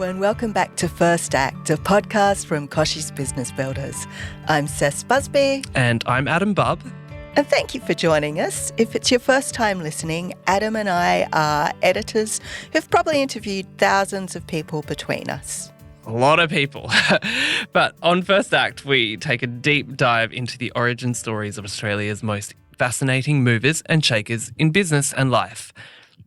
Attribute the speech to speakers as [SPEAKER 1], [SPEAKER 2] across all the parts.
[SPEAKER 1] and welcome back to First Act, a podcast from Koshy's Business Builders. I'm Cess Busby.
[SPEAKER 2] And I'm Adam Bubb.
[SPEAKER 1] And thank you for joining us. If it's your first time listening, Adam and I are editors who've probably interviewed thousands of people between us.
[SPEAKER 2] A lot of people. But on First Act, we take a deep dive into the origin stories of Australia's most fascinating movers and shakers in business and life.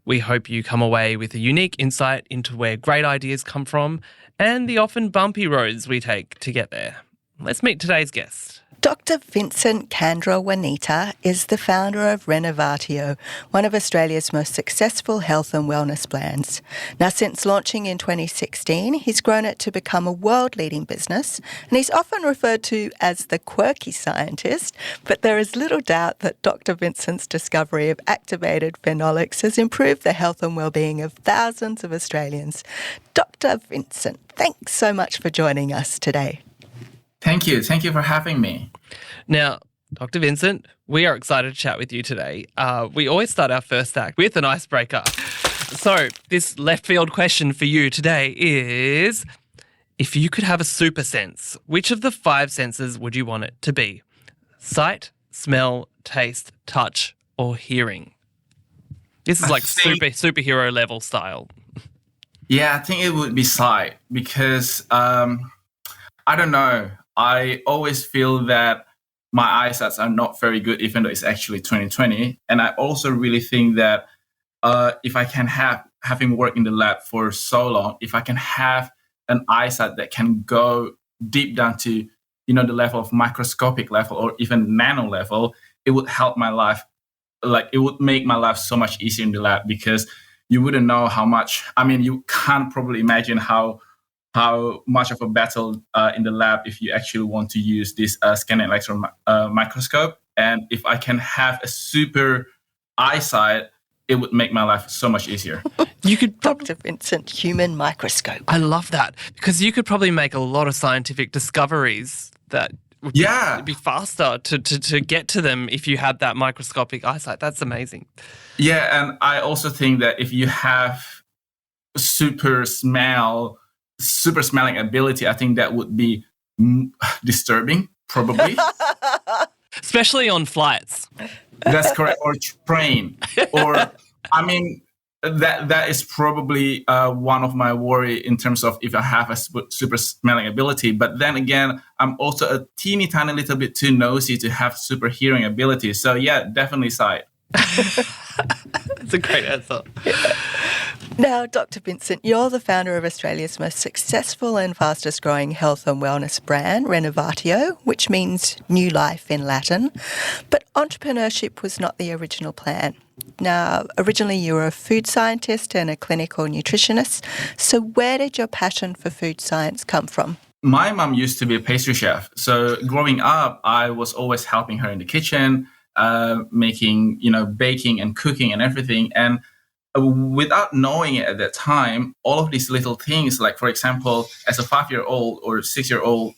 [SPEAKER 2] We hope you come away with a unique insight into where great ideas come from and the often bumpy roads we take to get there. Let's meet today's guest.
[SPEAKER 1] Dr. Vincent Candra-Juanita is the founder of Renovatio, one of Australia's most successful health and wellness brands. Now, since launching in 2016, he's grown it to become a world-leading business, and he's often referred to as the quirky scientist, but there is little doubt that Dr. Vincent's discovery of activated phenolics has improved the health and well-being of thousands of Australians. Dr. Vincent, thanks so much for joining us today.
[SPEAKER 3] Thank you. Thank you for having me.
[SPEAKER 2] Now, Dr. Vincent, we are excited to chat with you today. We always start our first act with an icebreaker. So this left field question for you today is, if you could have a super sense, which of the 5 senses would you want it to be? Sight, smell, taste, touch, or hearing? This is superhero level style.
[SPEAKER 3] Yeah, I think it would be sight because, I don't know. I always feel that my eyesights are not very good, even though it's actually 2020. And I also really think that if I can having worked in the lab for so long, if I can have an eyesight that can go deep down to, the level of microscopic level or even nano level, it would help my life. Like, it would make my life so much easier in the lab because you wouldn't know how much. I mean, you can't probably imagine how much of a battle in the lab if you actually want to use this scanning electron microscope. And if I can have a super eyesight, it would make my life so much easier.
[SPEAKER 2] You could
[SPEAKER 1] Dr. Vincent, human microscope.
[SPEAKER 2] I love that because you could probably make a lot of scientific discoveries that would be faster to get to them if you had that microscopic eyesight. That's amazing.
[SPEAKER 3] Yeah, and I also think that if you have super smelling ability, I think that would be disturbing, probably.
[SPEAKER 2] Especially on flights.
[SPEAKER 3] That's correct. Or train. Or, I mean, that is probably one of my worry in terms of if I have a super smelling ability. But then again, I'm also a teeny tiny little bit too nosy to have super hearing ability. So yeah, definitely sight.
[SPEAKER 2] That's a great answer.
[SPEAKER 1] Now, Dr. Vincent, you're the founder of Australia's most successful and fastest growing health and wellness brand, Renovatio, which means new life in Latin. But entrepreneurship was not the original plan. Now, originally you were a food scientist and a clinical nutritionist. So where did your passion for food science come from?
[SPEAKER 3] My mom used to be a pastry chef. So growing up, I was always helping her in the kitchen, making, baking and cooking and everything. And without knowing it at that time, all of these little things, like, for example, as a 5-year-old or 6-year-old,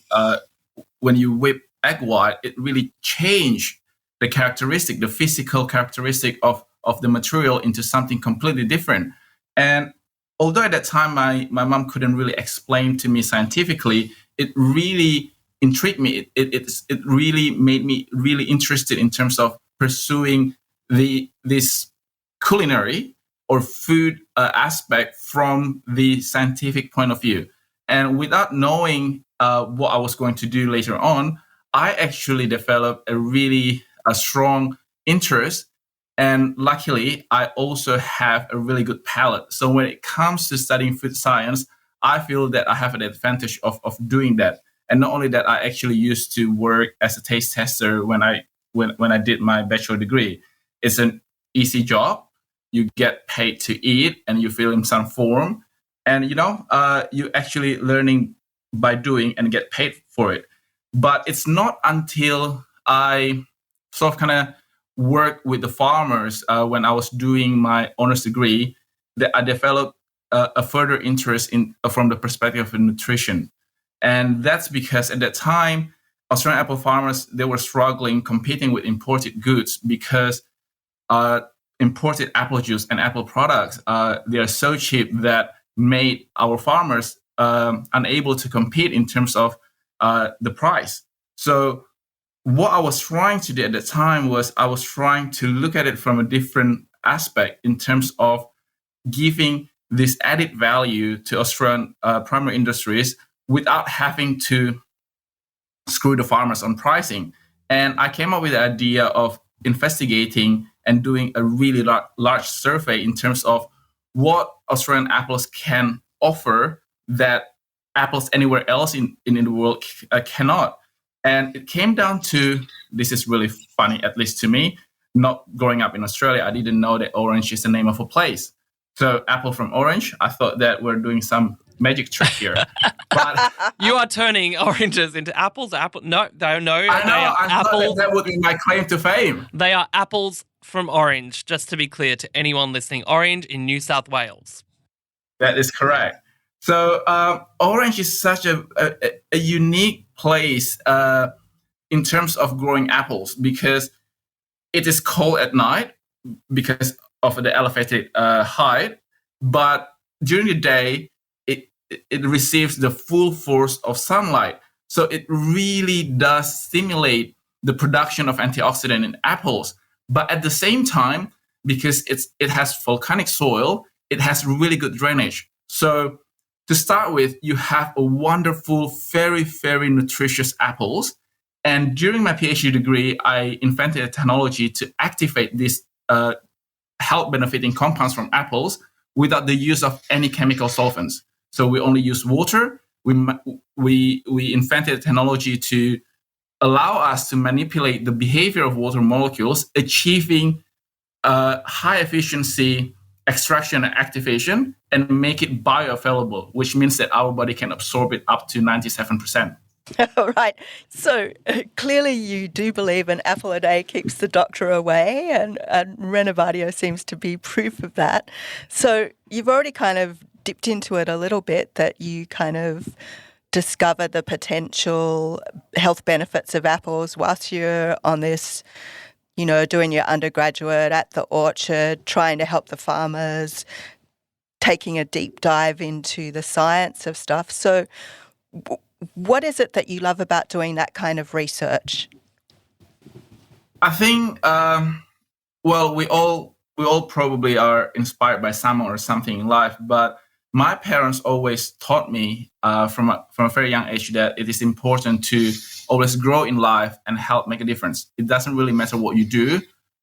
[SPEAKER 3] when you whip egg white, it really changed the physical characteristic of the material into something completely different. And although at that time my mom couldn't really explain to me scientifically, it really intrigued me. It really made me really interested in terms of pursuing this culinary or food aspect from the scientific point of view. And without knowing what I was going to do later on, I actually developed a strong interest. And luckily, I also have a really good palate. So when it comes to studying food science, I feel that I have an advantage of doing that. And not only that, I actually used to work as a taste tester when I did my bachelor degree. It's an easy job. You get paid to eat and you feel in some form. And, you actually learning by doing and get paid for it. But it's not until I sort of kind of worked with the farmers when I was doing my honors degree that I developed a further interest from the perspective of nutrition. And that's because at that time, Australian apple farmers, they were struggling competing with imported goods because imported apple juice and apple products, they are so cheap that made our farmers unable to compete in terms of the price. So what I was trying to do at the time was I was trying to look at it from a different aspect in terms of giving this added value to Australian primary industries without having to screw the farmers on pricing. And I came up with the idea of investigating and doing a really large survey in terms of what Australian apples can offer that apples anywhere else in the world cannot. And it came down to, this is really funny, at least to me, not growing up in Australia, I didn't know that Orange is the name of a place. So apple from Orange, I thought that we're doing some magic trick here. But
[SPEAKER 2] You are turning oranges into apples. No,
[SPEAKER 3] I know, I thought that would be my claim to fame.
[SPEAKER 2] They are apples from Orange, just to be clear to anyone listening. Orange in New South Wales.
[SPEAKER 3] That is correct. So Orange is such a unique place in terms of growing apples because it is cold at night because of the elevated height, but during the day it receives the full force of sunlight. So it really does stimulate the production of antioxidant in apples. But at the same time, because it has volcanic soil, it has really good drainage. So to start with, you have a wonderful, very, very nutritious apples. And during my PhD degree, I invented a technology to activate these health benefiting compounds from apples without the use of any chemical solvents. So we only use water. We invented a technology to allow us to manipulate the behavior of water molecules, achieving high efficiency extraction and activation, and make it bioavailable, which means that our body can absorb it up to 97%.
[SPEAKER 1] All right. So clearly you do believe an apple a day keeps the doctor away, and Renovatio seems to be proof of that. So you've already kind of dipped into it a little bit, that you kind of discover the potential health benefits of apples whilst you're on this, you know, doing your undergraduate at the orchard, trying to help the farmers, taking a deep dive into the science of stuff. So what is it that you love about doing that kind of research?
[SPEAKER 3] I think, well, we all probably are inspired by someone or something in life, but my parents always taught me from a very young age that it is important to always grow in life and help make a difference. It doesn't really matter what you do,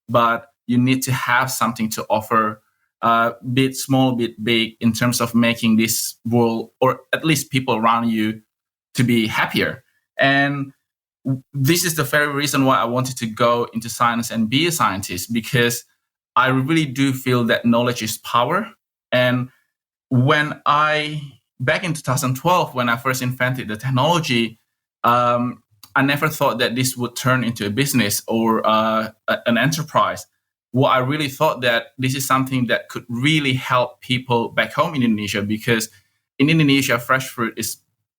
[SPEAKER 3] but you need to have something to offer, be it small, be it big, in terms of making this world, or at least people around you, to be happier. And this is the very reason why I wanted to go into science and be a scientist, because I really do feel that knowledge is power. And when back in 2012, when I first invented the technology, I never thought that this would turn into a business or an enterprise. What I really thought that this is something that could really help people back home in Indonesia, because in Indonesia, fresh fruit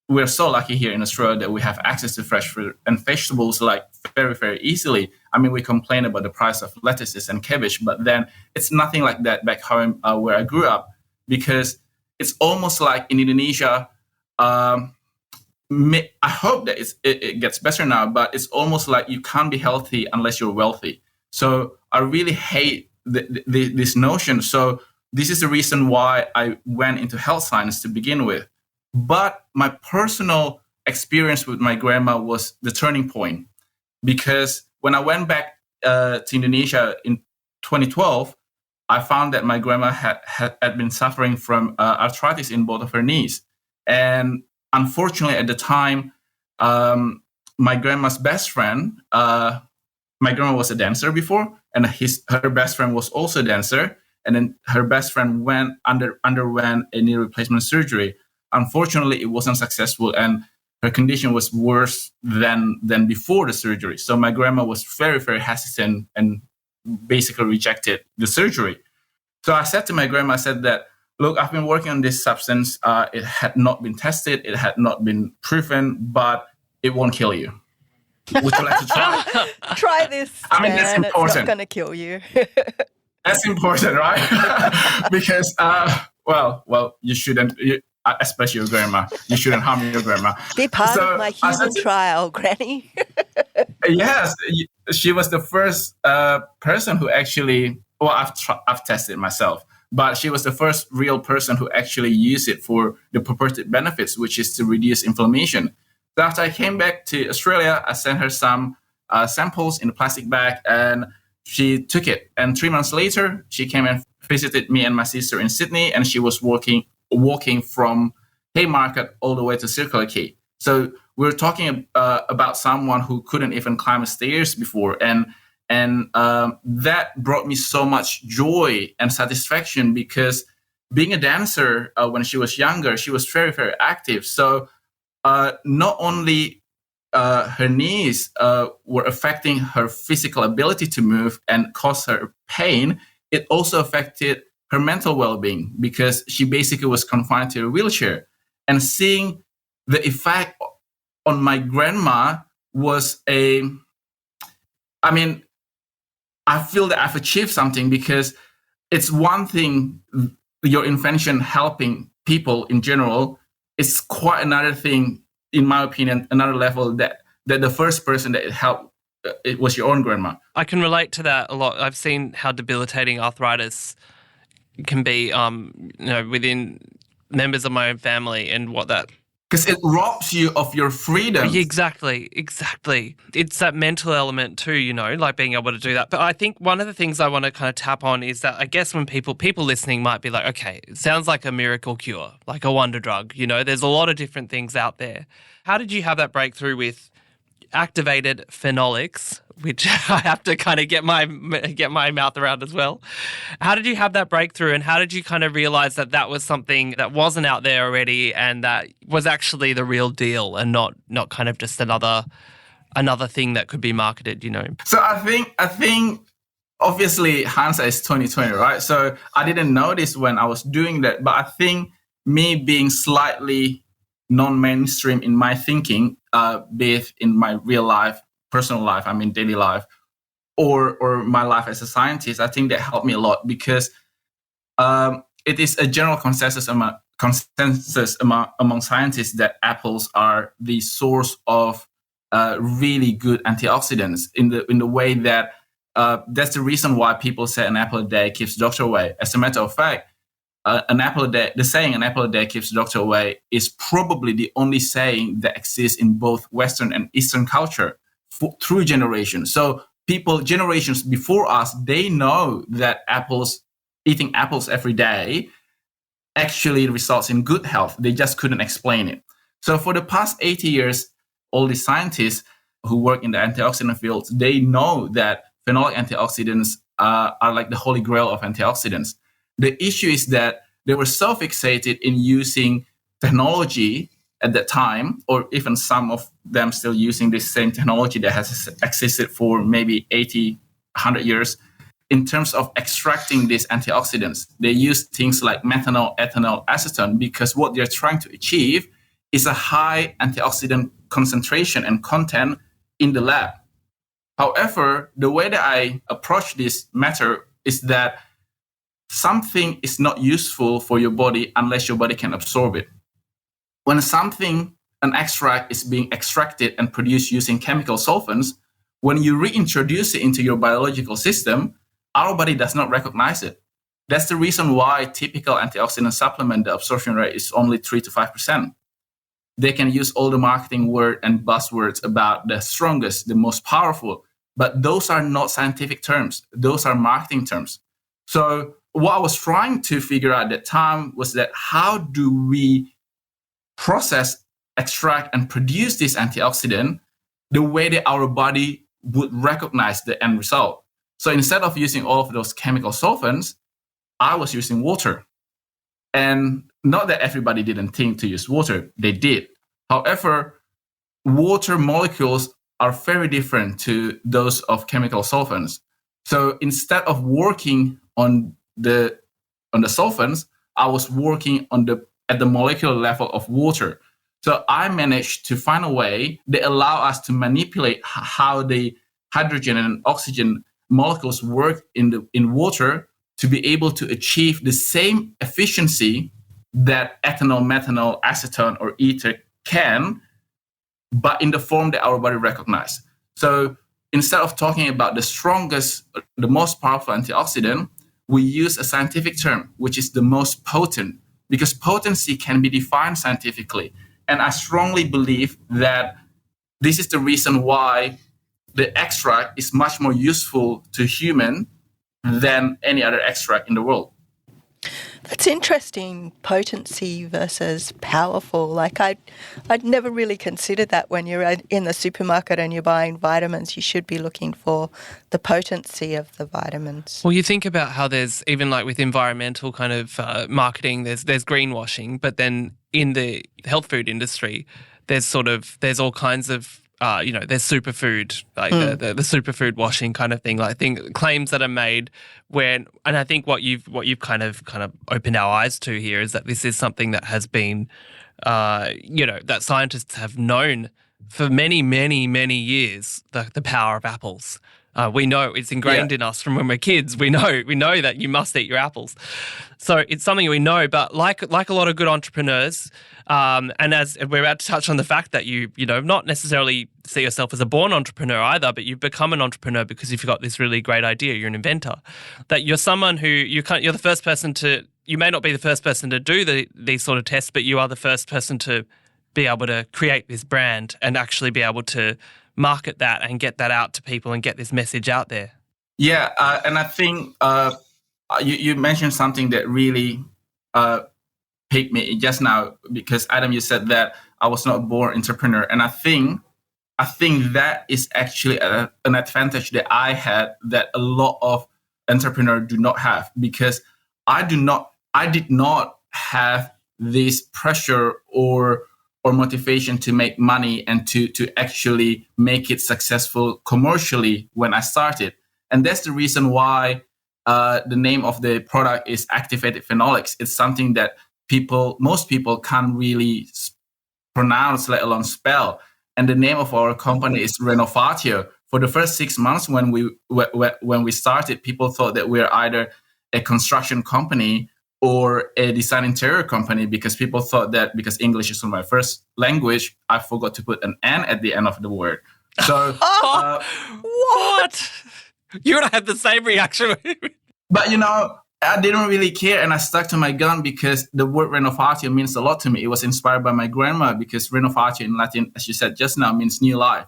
[SPEAKER 3] we're so lucky here in Australia that we have access to fresh fruit and vegetables like very, very easily. I mean, we complain about the price of lettuces and cabbage, but then it's nothing like that back home where I grew up, because it's almost like in Indonesia, I hope that it gets better now, but it's almost like you can't be healthy unless you're wealthy. So I really hate this notion. So this is the reason why I went into health science to begin with. But my personal experience with my grandma was the turning point, because when I went back to Indonesia in 2012, I found that my grandma had been suffering from arthritis in both of her knees. And unfortunately, at the time, my grandma's best friend, my grandma was a dancer before, and her best friend was also a dancer. And then her best friend underwent a knee replacement surgery. Unfortunately, it wasn't successful, and her condition was worse than before the surgery. So my grandma was very, very hesitant and basically rejected the surgery. So I said to my grandma, I said that, look, I've been working on this substance. It had not been tested. It had not been proven, but it won't kill you. Would you like to try?
[SPEAKER 1] Try this.
[SPEAKER 3] I mean, that's important.
[SPEAKER 1] It's not going to kill you.
[SPEAKER 3] That's important, right? Because, well, you shouldn't. especially your grandma. You shouldn't harm your grandma.
[SPEAKER 1] Be part of my
[SPEAKER 3] I said
[SPEAKER 1] human trial, Granny.
[SPEAKER 3] yes, she was the first person who actually. Well, I've tested myself, but she was the first real person who actually used it for the purported benefits, which is to reduce inflammation. So after I came back to Australia, I sent her some samples in a plastic bag, and she took it. And 3 months later, she came and visited me and my sister in Sydney, and she was walking from Haymarket all the way to Circular Quay. So we're talking about someone who couldn't even climb stairs before, and that brought me so much joy and satisfaction, because being a dancer when she was younger, she was very, very active. So not only her knees were affecting her physical ability to move and cause her pain, it also affected her mental well-being, because she basically was confined to a wheelchair. And seeing the effect on my grandma was I feel that I've achieved something, because it's one thing, your invention helping people in general. It's quite another thing, in my opinion, another level that the first person that it helped, it was your own grandma.
[SPEAKER 2] I can relate to that a lot. I've seen how debilitating arthritis can be, within members of my own family, and what that.
[SPEAKER 3] Because it robs you of your freedom.
[SPEAKER 2] Exactly. It's that mental element too, like being able to do that. But I think one of the things I want to kind of tap on is that I guess when people listening might be like, okay, it sounds like a miracle cure, like a wonder drug. There's a lot of different things out there. How did you have that breakthrough with activated phenolics, which I have to kind of get my mouth around as well? How did you have that breakthrough, and how did you kind of realize that that was something that wasn't out there already, and that was actually the real deal, and not kind of just another thing that could be marketed?
[SPEAKER 3] So I think obviously hindsight is 2020, right? So I didn't notice when I was doing that, but I think me being slightly non-mainstream in my thinking, be it in my real life, personal life, daily life, or my life as a scientist, I think that helped me a lot, because it is a general consensus among scientists that apples are the source of really good antioxidants, in the way that that's the reason why people say an apple a day keeps the doctor away. As a matter of fact, an apple a day, the saying "an apple a day keeps the doctor away" is probably the only saying that exists in both Western and Eastern culture through generations. So people, generations before us, they know that eating apples every day actually results in good health. They just couldn't explain it. So for the past 80 years, all the scientists who work in the antioxidant fields, they know that phenolic antioxidants are like the holy grail of antioxidants. The issue is that they were so fixated in using technology at that time, or even some of them still using this same technology that has existed for maybe 80, 100 years, in terms of extracting these antioxidants. They use things like methanol, ethanol, acetone, because what they're trying to achieve is a high antioxidant concentration and content in the lab. However, the way that I approach this matter is that something is not useful for your body unless your body can absorb it. When an extract is being extracted and produced using chemical solvents, when you reintroduce it into your biological system, our body does not recognize it. That's the reason why typical antioxidant supplement, the absorption rate is only 3 to 5%. They can use all the marketing word and buzzwords about the strongest, the most powerful, but those are not scientific terms. Those are marketing terms. So what I was trying to figure out at that time was that how do we process, extract, and produce this antioxidant the way that our body would recognize the end result. So instead of using all of those chemical solvents, I was using water. And not that everybody didn't think to use water, they did. However, water molecules are very different to those of chemical solvents. So instead of working on the solvents, I was working at the molecular level of water. So I managed to find a way that allow us to manipulate how the hydrogen and oxygen molecules work in water to be able to achieve the same efficiency that ethanol, methanol, acetone, or ether can, but in the form that our body recognizes. So instead of talking about the strongest, the most powerful antioxidant, we use a scientific term, which is the most potent, because potency can be defined scientifically. And I strongly believe that this is the reason why the extract is much more useful to human than any other extract in the world.
[SPEAKER 1] That's interesting, potency versus powerful. Like I'd never really considered that. When you're in the supermarket and you're buying vitamins, you should be looking for the potency of the vitamins.
[SPEAKER 2] Well, you think about how there's, even like with environmental kind of marketing, there's greenwashing, but then in the health food industry, there's all kinds of there's superfood, like the superfood washing kind of thing. Like claims that are made and I think what you've kind of opened our eyes to here is that this is something that has been, that scientists have known for many, many, many years, the power of apples. We know it's ingrained in us from when we're kids. We know that you must eat your apples. So it's something we know, but like a lot of good entrepreneurs, and as we're about to touch on the fact that you not necessarily see yourself as a born entrepreneur either, but you've become an entrepreneur because you've got this really great idea. You're an inventor. That you're someone who you're the first person to. You may not be the first person to do these sort of tests, but you are the first person to be able to create this brand and actually be able to market that and get that out to people and get this message out there.
[SPEAKER 3] Yeah, and I think you mentioned something that really piqued me just now, because Adam, you said that I was not a born entrepreneur, and I think that is actually an advantage that I had that a lot of entrepreneurs do not have, because I did not have this pressure or motivation to make money and to actually make it successful commercially when I started. And that's the reason why the name of the product is activated phenolics. It's something that most people can't really pronounce, let alone spell. And the name of our company is Renovatio. For the first 6 months when we started, people thought that we're either a construction company or a design interior company, because people thought that because English is my first language, I forgot to put an N at the end of the word. So,
[SPEAKER 2] what? You would have had the same reaction.
[SPEAKER 3] But I didn't really care, and I stuck to my gun because the word renovatio means a lot to me. It was inspired by my grandma, because renovatio in Latin, as you said just now, means new life.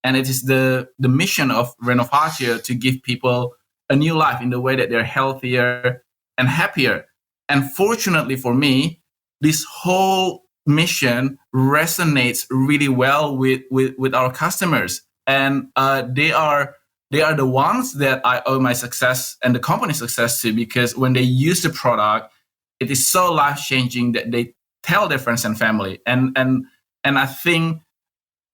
[SPEAKER 3] And it is the mission of Renovatio to give people a new life in the way that they're healthier and happier. And fortunately for me, this whole mission resonates really well with our customers. And they are the ones that I owe my success and the company's success to, because when they use the product, it is so life-changing that they tell their friends and family. And I think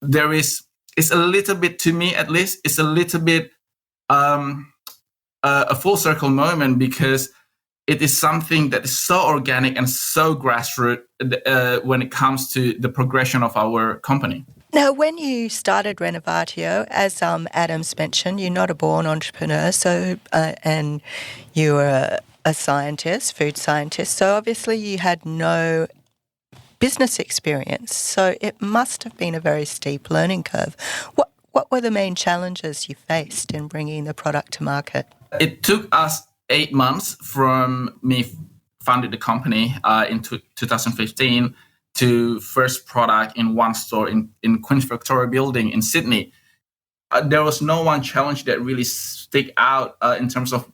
[SPEAKER 3] it's a little bit, to me at least, it's a little bit a full circle moment, because it is something that is so organic and so grassroots when it comes to the progression of our company.
[SPEAKER 1] Now, when you started Renovatio, as Adam's mentioned, you're not a born entrepreneur, so and you were a scientist, food scientist, so obviously you had no business experience. So it must have been a very steep learning curve. What were the main challenges you faced in bringing the product to market?
[SPEAKER 3] It took us 8 months from me founded the company in 2015 to first product in one store in Queen's Victoria Building in Sydney. There was no one challenge that really stick out in terms of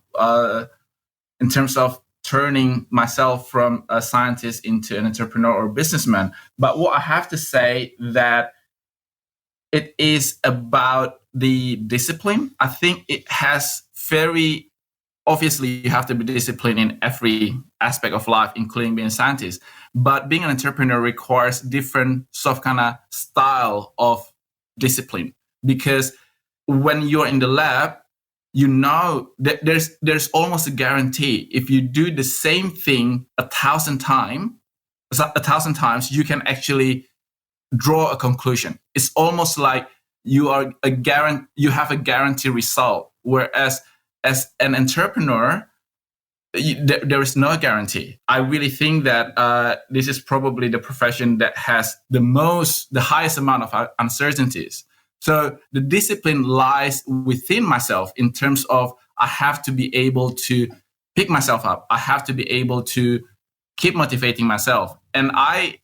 [SPEAKER 3] turning myself from a scientist into an entrepreneur or businessman. But what I have to say that it is about the discipline. I think it has very obviously, you have to be disciplined in every aspect of life, including being a scientist. But being an entrepreneur requires different sort of kind of style of discipline. Because when you're in the lab, that there's almost a guarantee. If you do the same thing 1,000 times, you can actually draw a conclusion. It's almost like you have a guaranteed result. Whereas as an entrepreneur, there is no guarantee. I really think that this is probably the profession that has the highest amount of uncertainties. So the discipline lies within myself in terms of I have to be able to pick myself up. I have to be able to keep motivating myself. And I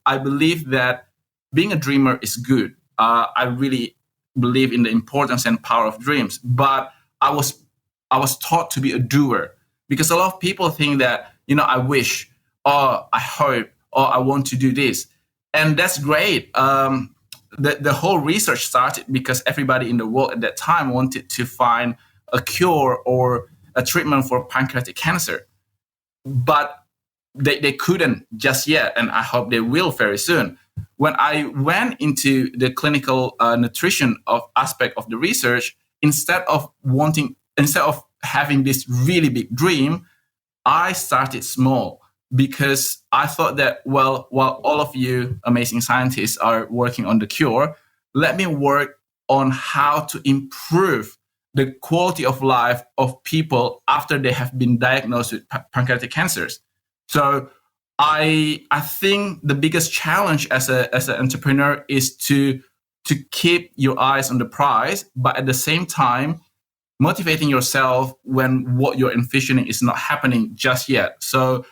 [SPEAKER 3] believe that being a dreamer is good. I really believe in the importance and power of dreams. But I was taught to be a doer, because a lot of people think that, I wish, or I hope, or I want to do this. And that's great. The whole research started because everybody in the world at that time wanted to find a cure or a treatment for pancreatic cancer. But they couldn't just yet, and I hope they will very soon. When I went into the clinical nutrition aspect of the research, instead of having this really big dream, I started small, because I thought that, well, while all of you amazing scientists are working on the cure, let me work on how to improve the quality of life of people after they have been diagnosed with pancreatic cancers. So I think the biggest challenge as an entrepreneur is to keep your eyes on the prize, but at the same time, motivating yourself when what you're envisioning is not happening just yet. So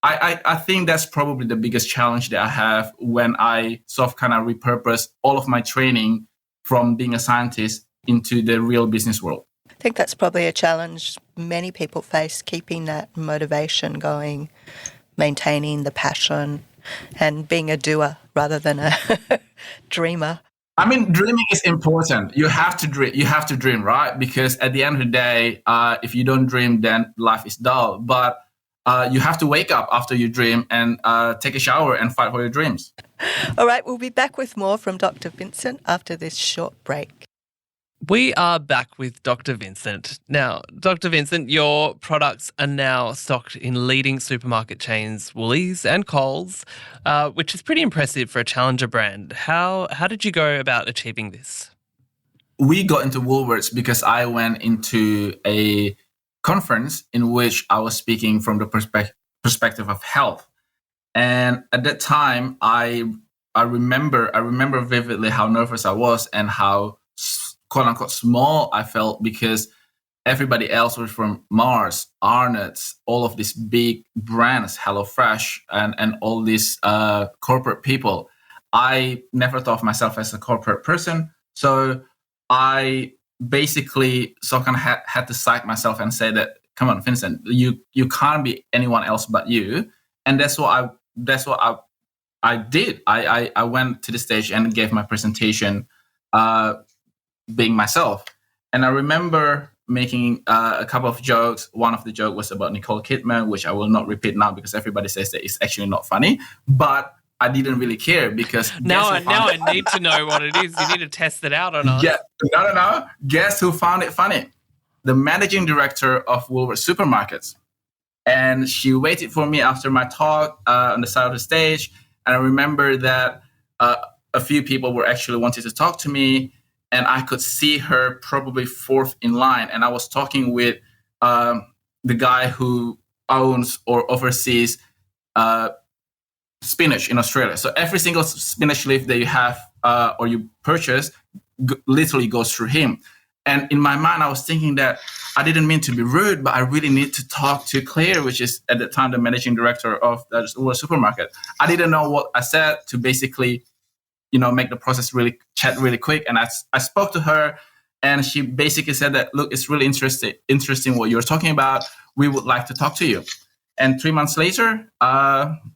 [SPEAKER 3] I think that's probably the biggest challenge that I have when I sort of kind of repurpose all of my training from being a scientist into the real business world.
[SPEAKER 1] I think that's probably a challenge many people face, keeping that motivation going, maintaining the passion, and being a doer rather than a dreamer.
[SPEAKER 3] I mean, dreaming is important. You have to dream. You have to dream, right? Because at the end of the day, if you don't dream, then life is dull. But you have to wake up after you dream and take a shower and fight for your dreams.
[SPEAKER 1] All right, we'll be back with more from Dr. Vincent after this short break.
[SPEAKER 2] We are back with Dr. Vincent. Now, Dr. Vincent, your products are now stocked in leading supermarket chains, Woolies and Coles, which is pretty impressive for a challenger brand. How did you go about achieving this?
[SPEAKER 3] We got into Woolworths because I went into a conference in which I was speaking from the perspective of health. And at that time, I remember vividly how nervous I was and how quote unquote small I felt, because everybody else was from Mars, Arnott's, all of these big brands, HelloFresh, and all these corporate people. I never thought of myself as a corporate person. So I basically kind of had to psych myself and say that, come on, Vincent, you can't be anyone else but you. And that's what I did. I went to the stage and gave my presentation, being myself. And I remember making a couple of jokes. One of the jokes was about Nicole Kidman, which I will not repeat now because everybody says that it's actually not funny. But I didn't really care because
[SPEAKER 2] now I need to know what it is. You need to test it out on us.
[SPEAKER 3] Yeah, no. Guess who found it funny? The managing director of Woolworths Supermarkets. And she waited for me after my talk on the side of the stage. And I remember that a few people were actually wanting to talk to me. And I could see her probably fourth in line. And I was talking with the guy who owns or oversees spinach in Australia. So every single spinach leaf that you have or you purchase literally goes through him. And in my mind, I was thinking that I didn't mean to be rude, but I really need to talk to Claire, which is at the time the managing director of the Woolworths Supermarket. I didn't know what I said to basically, make the process really quick. And I spoke to her, and she basically said that, look, it's really interesting what you're talking about. We would like to talk to you. And 3 months later,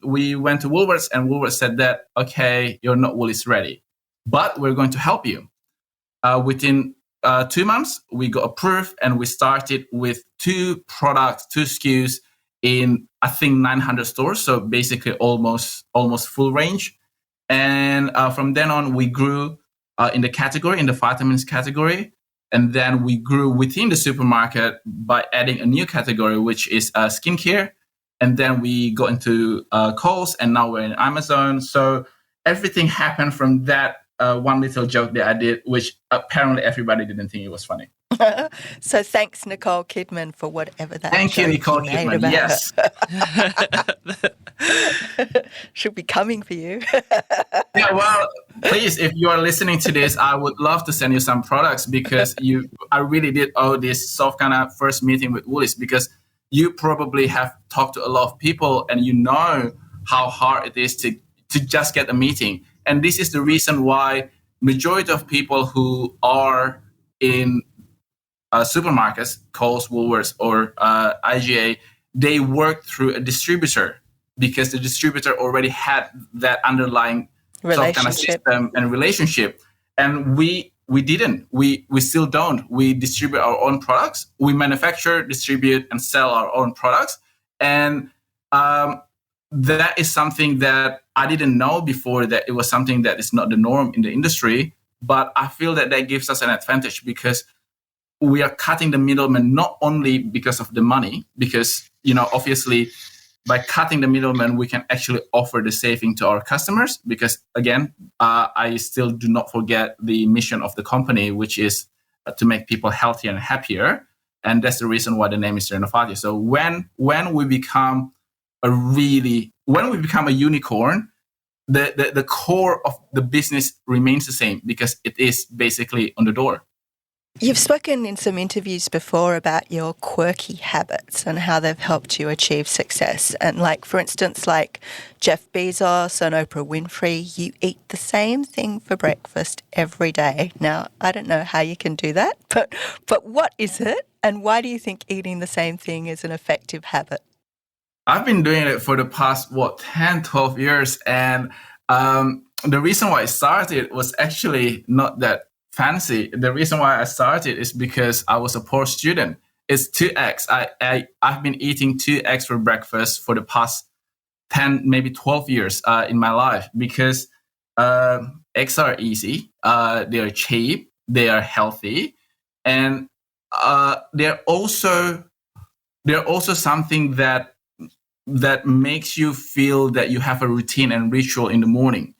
[SPEAKER 3] we went to Woolworths, and Woolworths said that, okay, you're not Woolies ready, but we're going to help you. Within 2 months, we got approved, and we started with 2 SKUs in, I think, 900 stores. So basically almost full range. And from then on, we grew in the vitamins category. And then we grew within the supermarket by adding a new category, which is skincare. And then we got into Coles, and now we're in Amazon. So everything happened from that one little joke that I did, which apparently everybody didn't think it was funny.
[SPEAKER 1] So thanks, Nicole Kidman, for whatever that
[SPEAKER 3] Thank you,
[SPEAKER 1] joke
[SPEAKER 3] Nicole
[SPEAKER 1] made
[SPEAKER 3] Kidman.
[SPEAKER 1] about
[SPEAKER 3] Yes.
[SPEAKER 1] her. She'll be coming for you.
[SPEAKER 3] Yeah, well, please, if you are listening to this, I would love to send you some products because I really did owe this soft kind of first meeting with Woolies because you probably have talked to a lot of people and you know how hard it is to just get a meeting. And this is the reason why majority of people who are in supermarkets, Coles, Woolworths, or IGA, they work through a distributor because the distributor already had that underlying sort of kind of system and relationship. And we didn't. We still don't. We distribute our own products. We manufacture, distribute, and sell our own products. And that is something that I didn't know before, that it was something that is not the norm in the industry. But I feel that gives us an advantage because we are cutting the middleman, not only because of the money, because, obviously by cutting the middleman, we can actually offer the saving to our customers. Because again, I still do not forget the mission of the company, which is to make people healthier and happier. And that's the reason why the name is Renovatio. So when we become a unicorn, the core of the business remains the same because it is basically on the door.
[SPEAKER 1] You've spoken in some interviews before about your quirky habits and how they've helped you achieve success. And for instance, Jeff Bezos and Oprah Winfrey, you eat the same thing for breakfast every day. Now, I don't know how you can do that, but what is it? And why do you think eating the same thing is an effective habit?
[SPEAKER 3] I've been doing it for the past, 10, 12 years. And the reason why I started was actually not that fancy. The reason why I started is because I was a poor student. It's 2 eggs. I've been eating 2 eggs for breakfast for the past 10, maybe 12 years in my life because eggs are easy. They are cheap. They are healthy. And they're also something that makes you feel that you have a routine and ritual in the morning.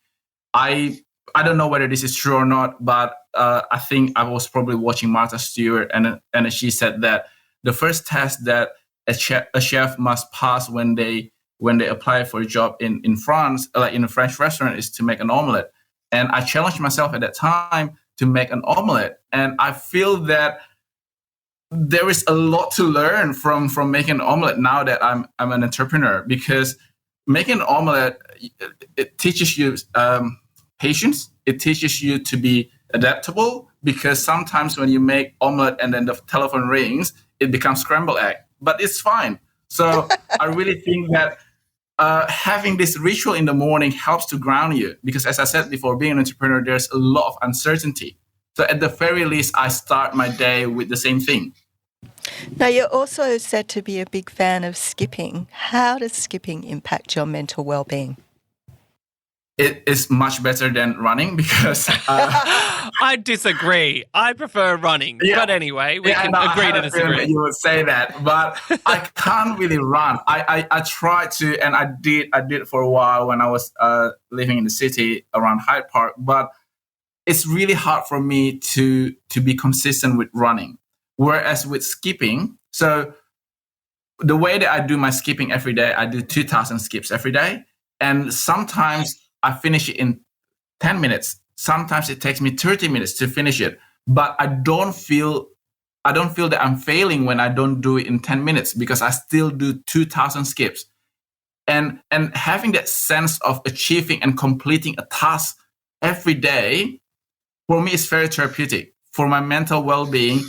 [SPEAKER 3] I don't know whether this is true or not, but I think I was probably watching Martha Stewart, and she said that the first test that a chef must pass when they apply for a job in France, like in a French restaurant, is to make an omelette. And I challenged myself at that time to make an omelette, and I feel that there is a lot to learn from making an omelette now that I'm an entrepreneur, because making an omelette, it teaches you patience. It teaches you to be adaptable, because sometimes when you make omelette and then the telephone rings, it becomes scrambled egg, but it's fine. So I really think that having this ritual in the morning helps to ground you, because as I said before, being an entrepreneur, there's a lot of uncertainty. So at the very least, I start my day with the same thing.
[SPEAKER 1] Now, you're also said to be a big fan of skipping. How does skipping impact your mental well-being?
[SPEAKER 3] It is much better than running because...
[SPEAKER 2] I disagree. I prefer running. Yeah. But anyway, we can agree to disagree.
[SPEAKER 3] You would say that, but I can't really run. I try to, and I did for a while when I was living in the city around Hyde Park, but it's really hard for me to be consistent with running. Whereas with skipping, so the way that I do my skipping every day, I do 2,000 skips every day. And sometimes I finish it in 10 minutes. Sometimes it takes me 30 minutes to finish it. But I don't feel that I'm failing when I don't do it in 10 minutes, because I still do 2,000 skips. And having that sense of achieving and completing a task every day, for me, is very therapeutic. For my mental well-being,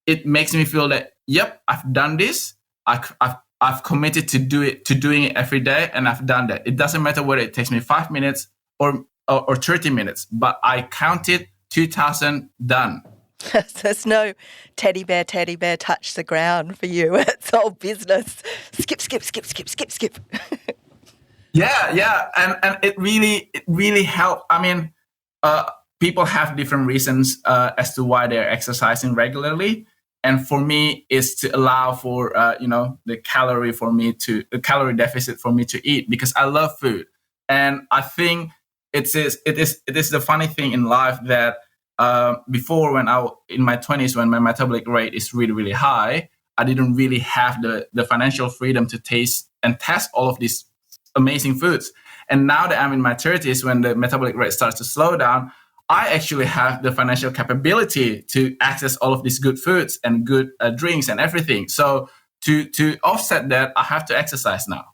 [SPEAKER 3] it makes me feel that, yep, I've done this. I've committed to doing it every day, and I've done that. It doesn't matter whether it takes me 5 minutes or 30 minutes, but I counted 2,000 done.
[SPEAKER 1] There's no teddy bear, touch the ground for you. It's all business. Skip.
[SPEAKER 3] Yeah, and it really helped. I mean, people have different reasons as to why they're exercising regularly. And for me, it's to allow for the calorie deficit for me to eat, because I love food. And I think it is the funny thing in life that before, in my 20s, when my metabolic rate is really, really high, I didn't really have the financial freedom to taste and test all of these amazing foods. And now that I'm in my 30s, when the metabolic rate starts to slow down, I actually have the financial capability to access all of these good foods and good drinks and everything. So to offset that, I have to exercise now.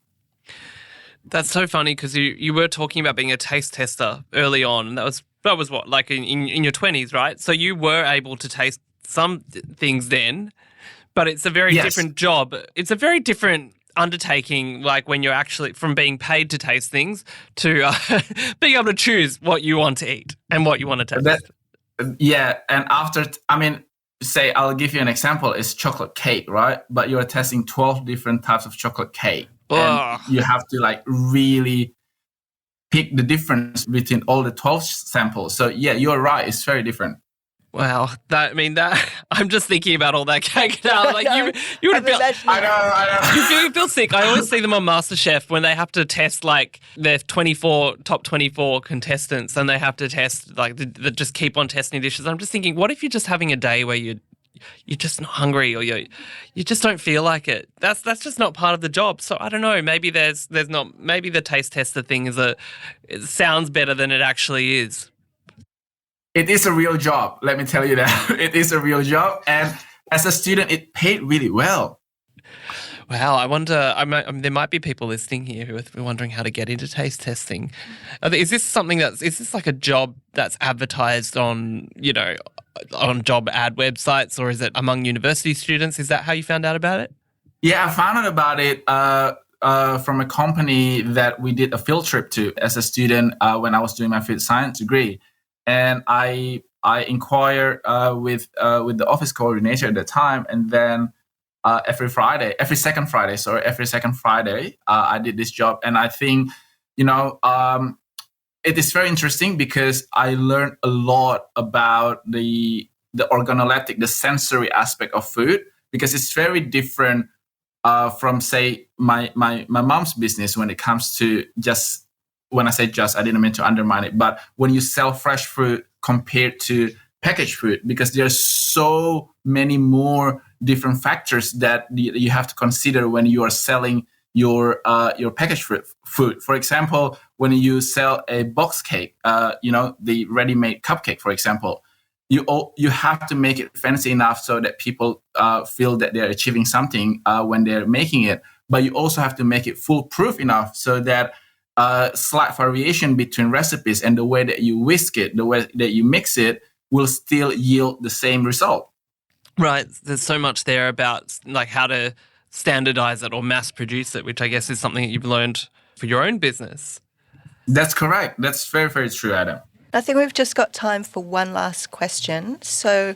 [SPEAKER 2] That's so funny because you were talking about being a taste tester early on. That was what, like in your 20s, right? So you were able to taste some things then, but it's a very different job. It's a very different undertaking, like when you're actually from being paid to taste things to being able to choose what you want to eat and what you want to taste.
[SPEAKER 3] And say I'll give you an example. It's chocolate cake, right? But you're testing 12 different types of chocolate cake. And you have to like really pick the difference between all the 12 samples. So yeah, you're right. It's very different.
[SPEAKER 2] Wow, I'm just thinking about all that cake now. Like you would feel. I know. You feel sick. I always see them on MasterChef when they have to test like their top 24 contestants, and they have to test like they just keep on testing dishes. I'm just thinking, what if you're just having a day where you're just not hungry, or you just don't feel like it? That's just not part of the job. So I don't know. Maybe there's not. Maybe the taste tester thing it sounds better than it actually is.
[SPEAKER 3] It is a real job. Let me tell you that. It is a real job. And as a student, it paid really well.
[SPEAKER 2] Wow. I wonder, there might be people listening here who are wondering how to get into taste testing. Is this like a job that's advertised on job ad websites, or is it among university students? Is that how you found out about it?
[SPEAKER 3] Yeah, I found out about it from a company that we did a field trip to as a student when I was doing my food science degree. And I inquired with the office coordinator at the time, and then every second Friday, I did this job. And I think, it is very interesting because I learned a lot about the organoleptic, the sensory aspect of food, because it's very different from, say, my mom's business when it comes to just. When I say just, I didn't mean to undermine it, but when you sell fresh fruit compared to packaged food, because there's so many more different factors that you have to consider when you are selling your packaged food. For example, when you sell a box cake, the ready-made cupcake, for example, you have to make it fancy enough so that people feel that they're achieving something when they're making it. But you also have to make it foolproof enough so that slight variation between recipes and the way that you whisk it, the way that you mix it, will still yield the same result.
[SPEAKER 2] Right. There's so much there about like how to standardize it or mass produce it, which I guess is something that you've learned for your own business.
[SPEAKER 3] That's correct. That's very, very true, Adam.
[SPEAKER 1] I think we've just got time for one last question. So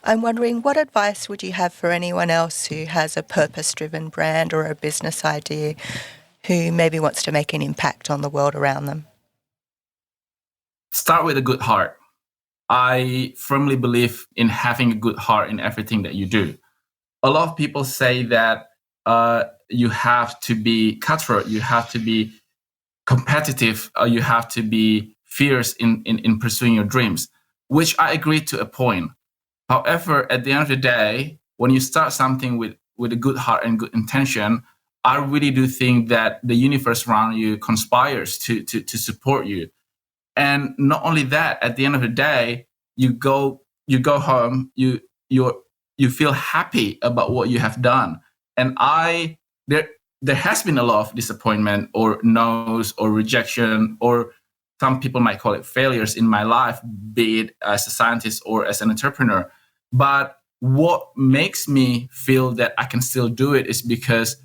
[SPEAKER 1] I'm wondering, what advice would you have for anyone else who has a purpose-driven brand or a business idea who maybe wants to make an impact on the world around them?
[SPEAKER 3] Start with a good heart. I firmly believe in having a good heart in everything that you do. A lot of people say that you have to be cutthroat, you have to be competitive, or you have to be fierce in pursuing your dreams, which I agree to a point. However, at the end of the day, when you start something with a good heart and good intention, I really do think that the universe around you conspires to support you. And not only that, at the end of the day, you go home, you feel happy about what you have done. And there has been a lot of disappointment or no's or rejection, or some people might call it failures in my life, be it as a scientist or as an entrepreneur. But what makes me feel that I can still do it is because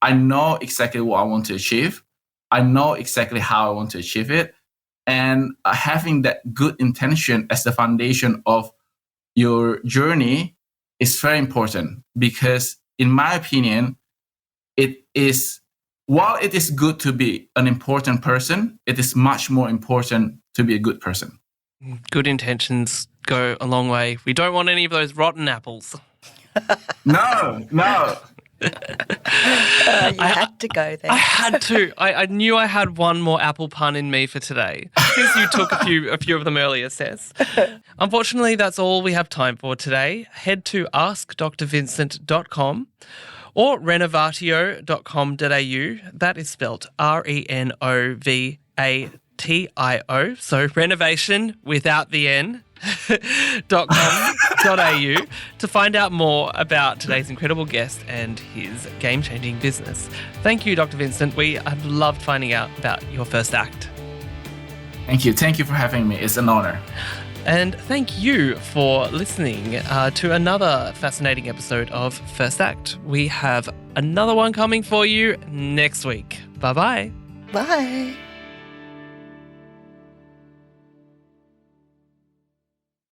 [SPEAKER 3] I know exactly what I want to achieve. I know exactly how I want to achieve it. And having that good intention as the foundation of your journey is very important, because in my opinion, while it is good to be an important person, it is much more important to be a good person.
[SPEAKER 2] Good intentions go a long way. We don't want any of those rotten apples.
[SPEAKER 3] No.
[SPEAKER 1] You had to go there.
[SPEAKER 2] I had to. I knew I had one more apple pun in me for today, since you took a few of them earlier, Sess. Unfortunately, that's all we have time for today. Head to askdrvincent.com or renovatio.com.au. That is spelt RENOVATIO. So renovation without the N. .com.au to find out more about today's incredible guest and his game-changing business. Thank you, Dr. Vincent. We have loved finding out about your first act.
[SPEAKER 3] Thank you. Thank you for having me. It's an honor.
[SPEAKER 2] And thank you for listening to another fascinating episode of First Act. We have another one coming for you next week. Bye-bye.
[SPEAKER 1] Bye.